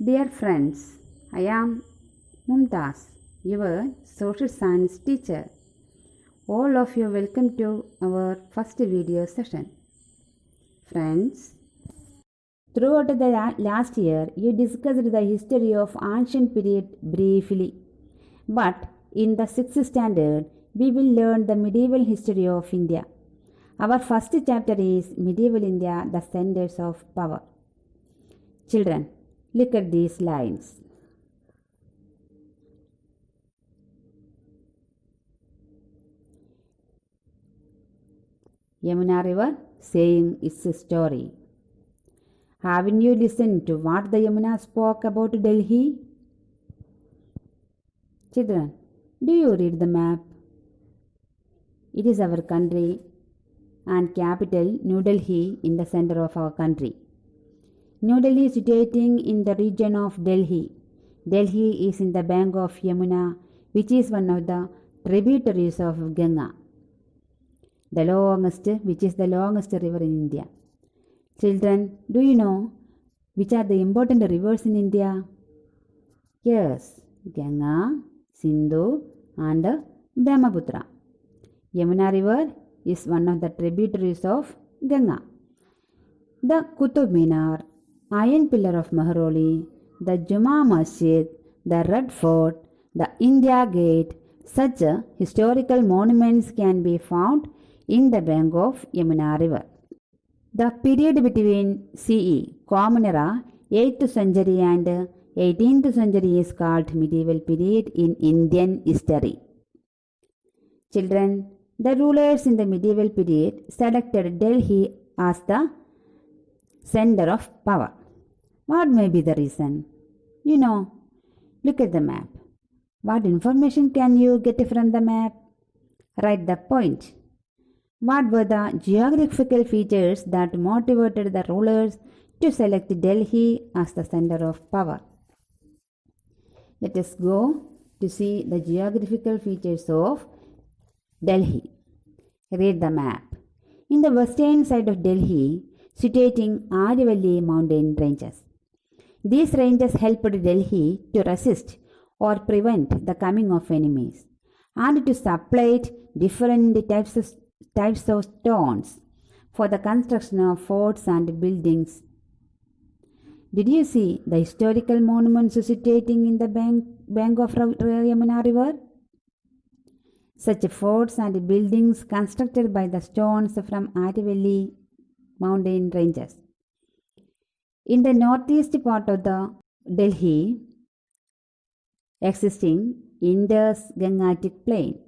Dear friends, I am Mumtaz, your social science teacher. All of you welcome to our first video session. Friends, throughout the last year, you discussed the history of ancient period briefly. But in the 6th standard, we will learn the medieval history of India. Our first chapter is Medieval India, the Centers of Power. Children, look at these lines. Yamuna River saying its story. Haven't you listened to what the Yamuna spoke about Delhi? Children, do you read the map? It is our country and capital New Delhi in the center of our country. New Delhi is situating in the region of Delhi. Delhi is in the bank of Yamuna, which is one of the tributaries of Ganga. Which is the longest river in India. Children, do you know which are the important rivers in India? Yes, Ganga, Sindhu and Brahmaputra. Yamuna river is one of the tributaries of Ganga. The Qutub Minar, Iron Pillar of Mehroli, the Juma Masjid, the Red Fort, the India Gate, such historical monuments can be found in the bank of Yamuna river. The period between CE, Common Era, 8th century and 18th century is called medieval period in Indian history. Children, the rulers in the medieval period selected Delhi as the center of power. What may be the reason? Look at the map. What information can you get from the map? Write the point. What were the geographical features that motivated the rulers to select Delhi as the center of power? Let us go to see the geographical features of Delhi. Read the map. In the western side of Delhi, situating Aravalli mountain ranges. These ranges helped Delhi to resist or prevent the coming of enemies and to supply different types of stones for the construction of forts and buildings. Did you see the historical monuments situating in the bank of Yamuna river? Such forts and buildings constructed by the stones from Aravalli mountain ranges. In the northeast part of the Delhi, existing Indus-Gangetic plain.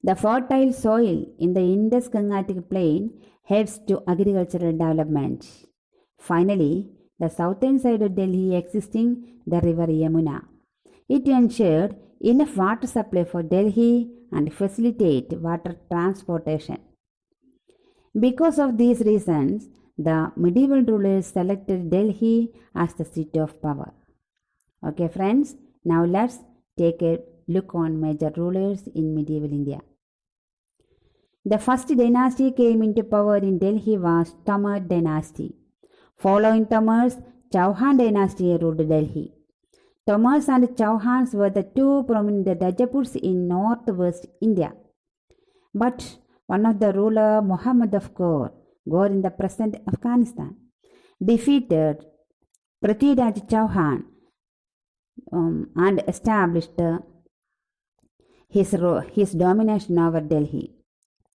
The fertile soil in the Indus-Gangetic plain helps to agricultural development. Finally, the southern side of Delhi existing the river Yamuna. It ensured enough water supply for Delhi and facilitate water transportation. Because of these reasons, the medieval rulers selected Delhi as the seat of power. Okay friends, now let's take a look on major rulers in medieval India. The first dynasty came into power in Delhi was Tomar dynasty. Following Tomars, Chauhan dynasty ruled Delhi. Tomars and Chauhans were the two prominent Rajputs in northwest India. But one of the ruler, Muhammad of Ghor in the present Afghanistan, defeated Prithviraj Chauhan and established his domination over Delhi.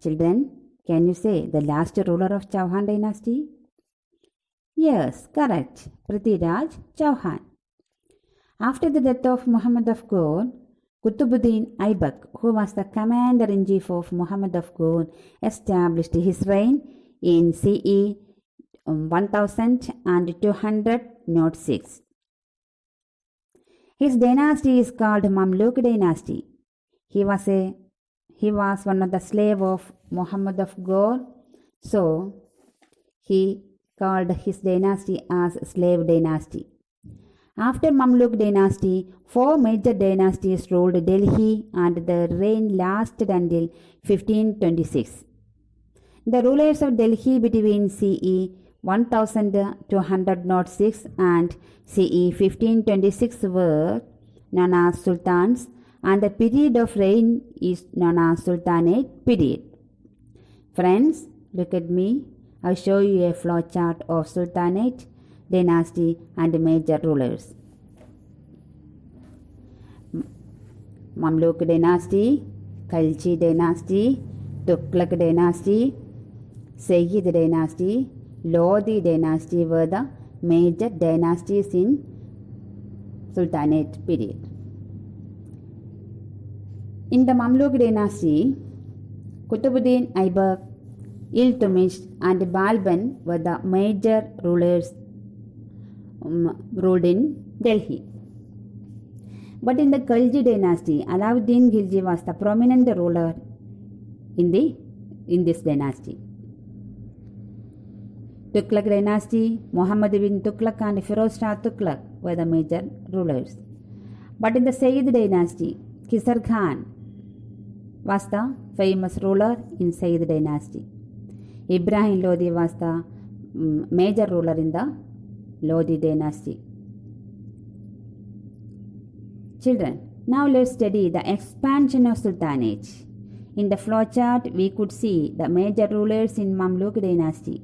Children, can you say the last ruler of Chauhan dynasty? Yes, correct. Prithviraj Chauhan. After the death of Muhammad of Ghor, Qutbuddin Aibak, who was the commander-in-chief of Muhammad of Ghor, established his reign in CE 1206. His dynasty is called Mamluk dynasty. He was one of the slave of Muhammad of Ghor, so he called his dynasty as slave dynasty. After Mamluk dynasty, 4 major dynasties ruled Delhi and their reign lasted until 1526. The rulers of Delhi between CE 1206 and CE 1526 were known as sultans, and the period of reign is known as Sultanate period. Friends, look at me. I'll show you a flow chart of Sultanate, dynasty and major rulers. Mamluk dynasty, Khalji dynasty, Tughlaq dynasty, Sayyid dynasty, Lodi dynasty were the major dynasties in Sultanate period. In the Mamluk dynasty, Qutbuddin Aibak, Iltutmish and Balban were the major rulers ruled in Delhi. But in the Khalji dynasty, Alauddin Khilji was the prominent ruler in this dynasty. Tughlaq dynasty, Muhammad bin Tughlaq and Firoz Shah Tughlaq were the major rulers. But in the Sayyid dynasty, Kisar Khan was the famous ruler in Sayyid dynasty. Ibrahim Lodi was the major ruler in the Lodi dynasty. Children, now let's study the expansion of Sultanate. In the flowchart, we could see the major rulers in Mamluk dynasty.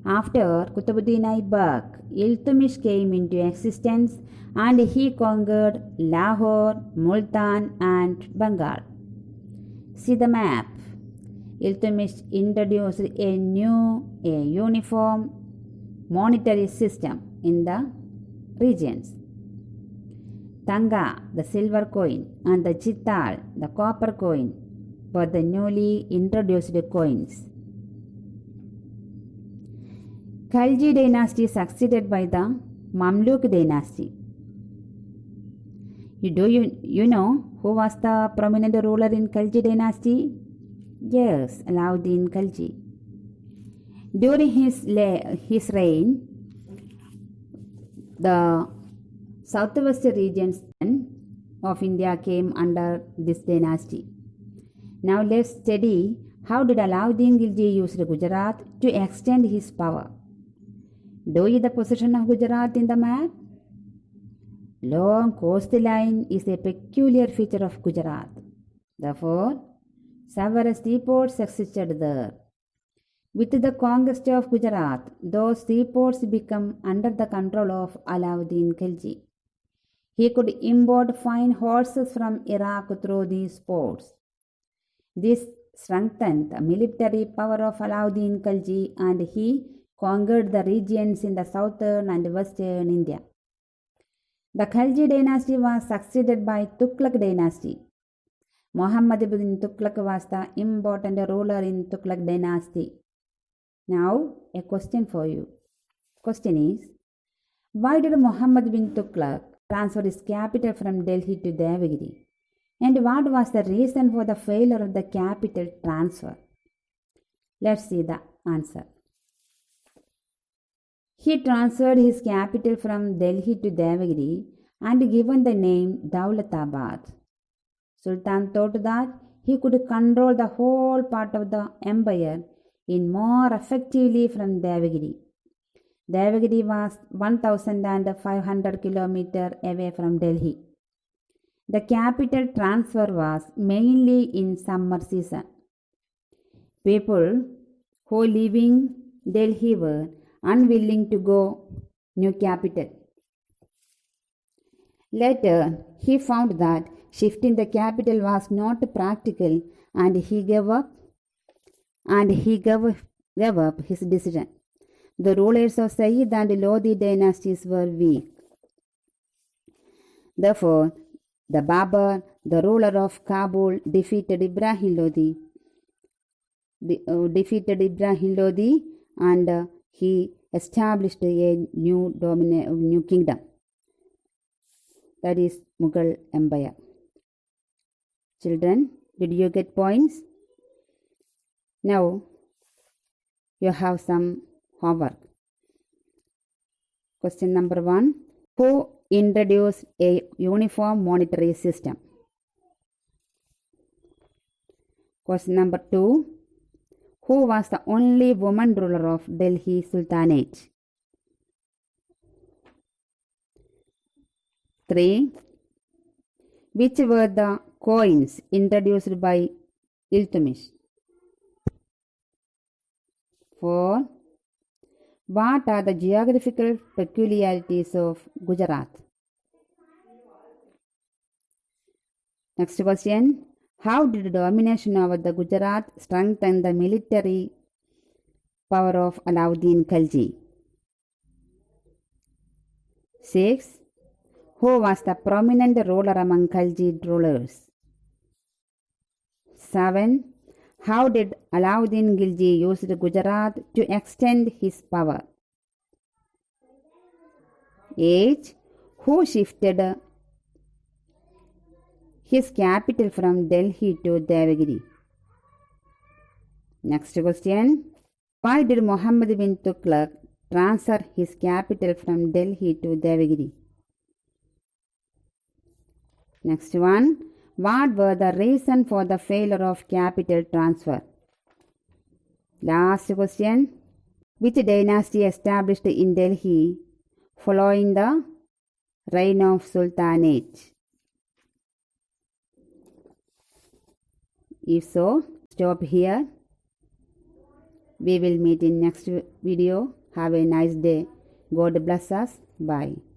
After Qutbuddin Aibak, Iltutmish came into existence and he conquered Lahore, Multan and Bengal. See the map. Iltutmish introduced a uniform monetary system in the regions. Tanga, the silver coin, and the Chital, the copper coin, were the newly introduced coins. Khalji dynasty succeeded by the Mamluk dynasty. You know who was the prominent ruler in Khalji dynasty? Yes, Alauddin Khalji. During his reign, the southwest regions of India came under this dynasty. Now let's study how did Alauddin Khilji use Gujarat to extend his power. Do you the position of Gujarat in the map? Long coastline is a peculiar feature of Gujarat. Therefore, several seaports existed there. With the conquest of Gujarat, those seaports became under the control of Alauddin Khilji. He could import fine horses from Iraq through these ports. This strengthened the military power of Alauddin Khilji and he conquered the regions in the southern and western India. The Khalji dynasty was succeeded by Tughlaq dynasty. Muhammad bin Tughlaq was the important ruler in Tughlaq dynasty. Now, a question for you. Question is, why did Muhammad bin Tughlaq transfer his capital from Delhi to Devagiri? And what was the reason for the failure of the capital transfer? Let's see the answer. He transferred his capital from Delhi to Devagiri and given the name Daulatabad. Sultan thought that he could control the whole part of the empire in more effectively from Devagiri. Devagiri was 1,500 kilometers away from Delhi. The capital transfer was mainly in summer season. People who living Delhi were unwilling to go new capital. Later, he found that shifting the capital was not practical and he gave up his decision. The rulers of Sayyid and Lodi dynasties were weak. Therefore, the Babar, the ruler of Kabul, defeated Ibrahim Lodi and he established a new kingdom. That is Mughal Empire. Children, did you get points? Now, you have some homework. Question number 1. Who introduced a uniform monetary system? Question number 2. who was the only woman ruler of Delhi Sultanate? 3. Which were the coins introduced by Iltutmish? 4. What are the geographical peculiarities of Gujarat? Next question. How did domination over the Gujarat strengthen the military power of Alauddin Khilji? 6. Who was the prominent ruler among Khaljid rulers? 7. How did Alauddin Khilji use Gujarat to extend his power? 8. Who shifted his capital from Delhi to Devagiri? Next question. Why did Muhammad bin Tughlaq transfer his capital from Delhi to Devagiri? Next one. What were the reason for the failure of capital transfer? Last question. Which dynasty established in Delhi following the reign of Sultanate? If so, stop here. We will meet in next video. Have a nice day. God bless us. Bye.